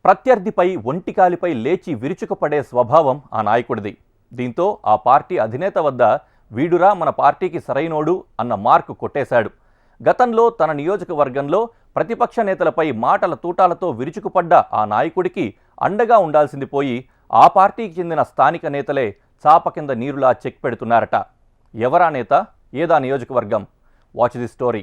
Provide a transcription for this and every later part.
ప్రత్యర్థిపై ఒంటికాలిపై లేచి విరుచుకుపడే స్వభావం ఆ నాయకుడిది. దీంతో ఆ పార్టీ అధినేత వద్ద వీడురా మన పార్టీకి సరైనోడు అన్న మార్కు కొట్టేశాడు. గతంలో తన నియోజకవర్గంలో ప్రతిపక్ష నేతలపై మాటల తూటాలతో విరుచుకుపడ్డ ఆ నాయకుడికి అండగా ఉండాల్సింది పోయి ఆ పార్టీకి చెందిన స్థానిక నేతలే చాప కింద నీరులా చెక్ పెడుతున్నారట. ఎవరా నేత, ఏదా నియోజకవర్గం? Watch the story.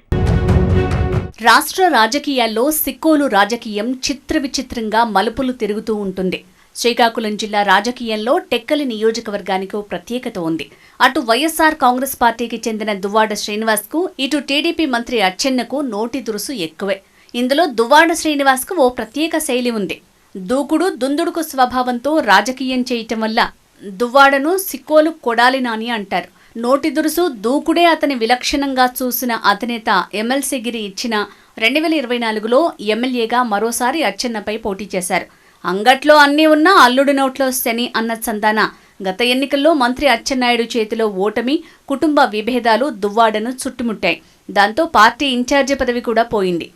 రాష్ట్ర రాజకీయాల్లో సిక్కోలు రాజకీయం చిత్రవిచిత్రంగా మలుపులు తిరుగుతూ ఉంటుంది. శ్రీకాకుళం జిల్లా రాజకీయంలో టెక్కలి నియోజకవర్గానికి ప్రత్యేకత ఉంది. అటు వైఎస్ఆర్ కాంగ్రెస్ పార్టీకి చెందిన దువ్వాడ శ్రీనివాస్కు, ఇటు టీడీపీ మంత్రి అచ్చెన్నకు నోటి దురుసు ఎక్కువే. ఇందులో దువ్వాడ శ్రీనివాస్కు ఓ ప్రత్యేక శైలి ఉంది. దూకుడు దుందుడుకు స్వభావంతో రాజకీయం చేయటం వల్ల దువ్వాడను సిక్కోలు కొడాలి నాని అంటారు. నోటి దురుసు, దూకుడే అతని విలక్షణంగా చూసిన అధినేత ఎమ్మెల్సీగిరి ఇచ్చిన 2024లో ఎమ్మెల్యేగా మరోసారి అచ్చెన్నపై పోటీ చేశారు. అంగట్లో అన్నీ ఉన్నా అల్లుడి నోట్లో శని అన్న చందాన గత ఎన్నికల్లో మంత్రి అచ్చెన్నాయుడు చేతిలో ఓటమి, కుటుంబ విభేదాలు దువ్వాడను చుట్టుముట్టాయి. దాంతో పార్టీ ఇన్ఛార్జి పదవి కూడా పోయింది.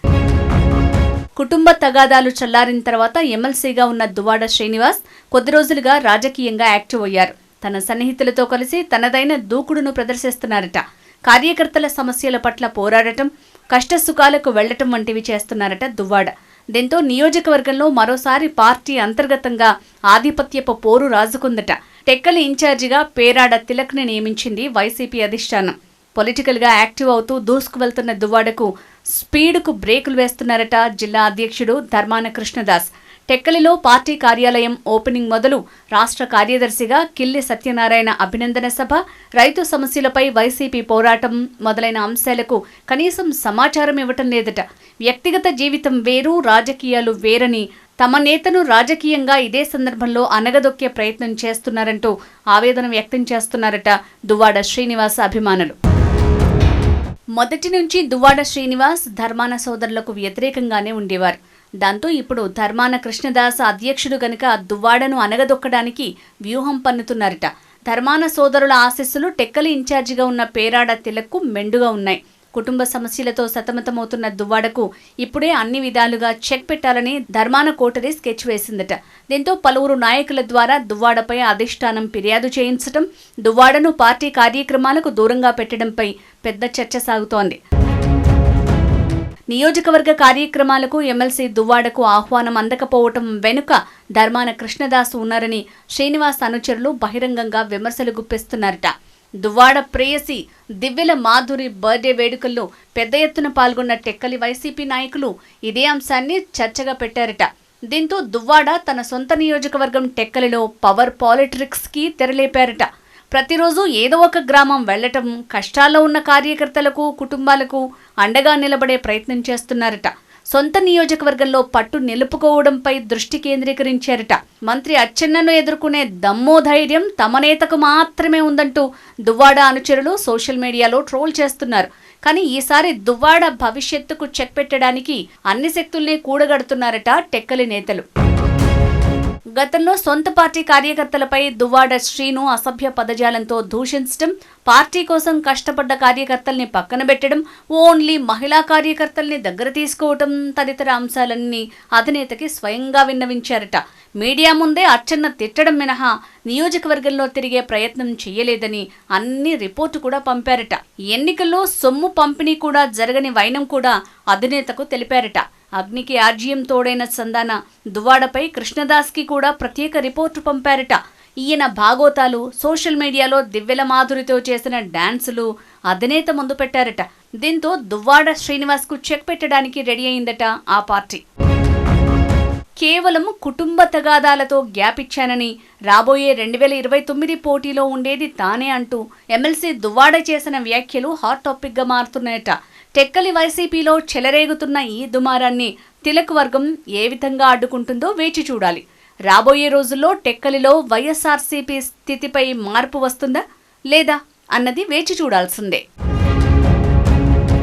కుటుంబ తగాదాలు చల్లారిన తర్వాత ఎమ్మెల్సీగా ఉన్న దువ్వాడ శ్రీనివాస్ కొద్ది రోజులుగా రాజకీయంగా యాక్టివ్ అయ్యారు. తన సన్నిహితులతో కలిసి తనదైన దూకుడును ప్రదర్శిస్తున్నారట. కార్యకర్తల సమస్యల పట్ల పోరాడటం, కష్టసుఖాలకు వెళ్లటం వంటివి చేస్తున్నారట దువ్వాడ. దీంతో నియోజకవర్గంలో మరోసారి పార్టీ అంతర్గతంగా ఆధిపత్యపు పోరు రాజుకుందట. టెక్కలి ఇన్ఛార్జిగా పేరాడ తిలక్ని నియమించింది వైసీపీ అధిష్టానం. పొలిటికల్గా యాక్టివ్ అవుతూ దూసుకు వెళ్తున్న దువ్వాడకు స్పీడ్కు బ్రేకులు వేస్తున్నారట జిల్లా అధ్యక్షుడు ధర్మాన కృష్ణదాస్. టెక్కలిలో పార్టీ కార్యాలయం ఓపెనింగ్ మొదలు రాష్ట్ర కార్యదర్శిగా కిల్లి సత్యనారాయణ అభినందన సభ, రైతు సమస్యలపై వైసీపీ పోరాటం మొదలైన అంశాలకు కనీసం సమాచారం ఇవ్వటం లేదట. వ్యక్తిగత జీవితం వేరు, రాజకీయాలు వేరని తమ నేతను రాజకీయంగా ఇదే సందర్భంలో అనగదొక్కే ప్రయత్నం చేస్తున్నారంటూ ఆవేదన వ్యక్తం చేస్తున్నారట దువ్వాడ శ్రీనివాస్ అభిమానులు. మొదటి నుంచి దువ్వాడ శ్రీనివాస్ ధర్మాన సోదరులకు వ్యతిరేకంగానే ఉండేవారు. దాంతో ఇప్పుడు ధర్మాన కృష్ణదాస్ అధ్యక్షుడు గనుక దువ్వాడను అనగదొక్కడానికి వ్యూహం పన్నుతున్నారట. ధర్మాన సోదరుల ఆశీస్సులు టెక్కలి ఇన్ఛార్జిగా ఉన్న పేరాడ తిలక్కు మెండుగా ఉన్నాయి. కుటుంబ సమస్యలతో సతమతమవుతున్న దువ్వాడకు ఇప్పుడే అన్ని విధాలుగా చెక్ పెట్టాలని ధర్మాన కోటరీ స్కెచ్ వేసిందట. దీంతో పలువురు నాయకుల ద్వారా దువ్వాడపై అధిష్టానం ఫిర్యాదు చేయించడం, దువ్వాడను పార్టీ కార్యక్రమాలకు దూరంగా పెట్టడంపై పెద్ద చర్చ సాగుతోంది. నియోజకవర్గ కార్యక్రమాలకు ఎమ్మెల్సీ దువ్వాడకు ఆహ్వానం అందకపోవటం వెనుక ధర్మాన కృష్ణదాస్ ఉన్నారని శ్రీనివాస్ అనుచరులు బహిరంగంగా విమర్శలు గుప్పిస్తున్నారట. దువ్వాడ ప్రేయసి దివ్యల మాధురి బర్త్డే వేడుకల్లో పెద్ద ఎత్తున పాల్గొన్న టెక్కలి వైసీపీ నాయకులు ఇదే అంశాన్ని చర్చగా పెట్టారట. దీంతో దువ్వాడ తన సొంత నియోజకవర్గం టెక్కలిలో పవర్ పాలిటిక్స్కి తెరలేపారట. ప్రతిరోజు ఏదో ఒక గ్రామం వెళ్లటం, కష్టాల్లో ఉన్న కార్యకర్తలకు, కుటుంబాలకు అండగా నిలబడే ప్రయత్నం చేస్తున్నారట. సొంత నియోజకవర్గంలో పట్టు నిలుపుకోవడంపై దృష్టి కేంద్రీకరించారట. మంత్రి అచ్చెన్నను ఎదుర్కొనే దమ్మో ధైర్యం తమ నేతకు మాత్రమే ఉందంటూ దువ్వాడ అనుచరులు సోషల్ మీడియాలో ట్రోల్ చేస్తున్నారు. కానీ ఈసారి దువ్వాడ భవిష్యత్తుకు చెక్ పెట్టడానికి అన్ని శక్తుల్ని కూడగడుతున్నారట టెక్కలి నేతలు. గతంలో సొంత పార్టీ కార్యకర్తలపై దువ్వాడ శ్రీను అసభ్య పదజాలంతో దూషించడం, పార్టీ కోసం కష్టపడ్డ కార్యకర్తల్ని పక్కన పెట్టడం, ఓన్లీ మహిళా కార్యకర్తల్ని దగ్గర తీసుకోవటం తదితర అంశాలన్నీ అధినేతకి స్వయంగా విన్నవించారట. మీడియా ముందే అచ్చెన్న తిట్టడం మినహా నియోజకవర్గంలో తిరిగే ప్రయత్నం చేయలేదని అన్ని రిపోర్టు కూడా పంపారట. ఎన్నికల్లో సొమ్ము పంపిణీ కూడా జరగని వైనం కూడా అధినేతకు తెలిపారట. అగ్నికి ఆర్జీఎం తోడైన చందాన దువ్వాడపై కృష్ణదాస్కి కూడా ప్రత్యేక రిపోర్టు పంపారట. ఈయన భాగోతాలు, సోషల్ మీడియాలో దివ్యల మాధురితో చేసిన డాన్సులు అధినేత ముందు పెట్టారట. దీంతో దువ్వాడ శ్రీనివాస్కు చెక్ పెట్టడానికి రెడీ అయిందట ఆ పార్టీ. కేవలం కుటుంబ తగాదాలతో గ్యాప్ ఇచ్చానని, రాబోయే 2029 పోటీలో ఉండేది తానే అంటూ ఎమ్మెల్సీ దువ్వాడ చేసిన వ్యాఖ్యలు హాట్ టాపిక్గా మారుతున్నాయట. టెక్కలి వైసీపీలో చెలరేగుతున్న ఈ దుమారాన్ని తిలక్ వర్గం ఏ విధంగా అడ్డుకుంటుందో వేచి చూడాలి. రాబోయే రోజుల్లో టెక్కలిలో వైఎస్ఆర్సీపీ స్థితిపై మార్పు వస్తుందా లేదా అన్నది వేచి చూడాల్సిందే.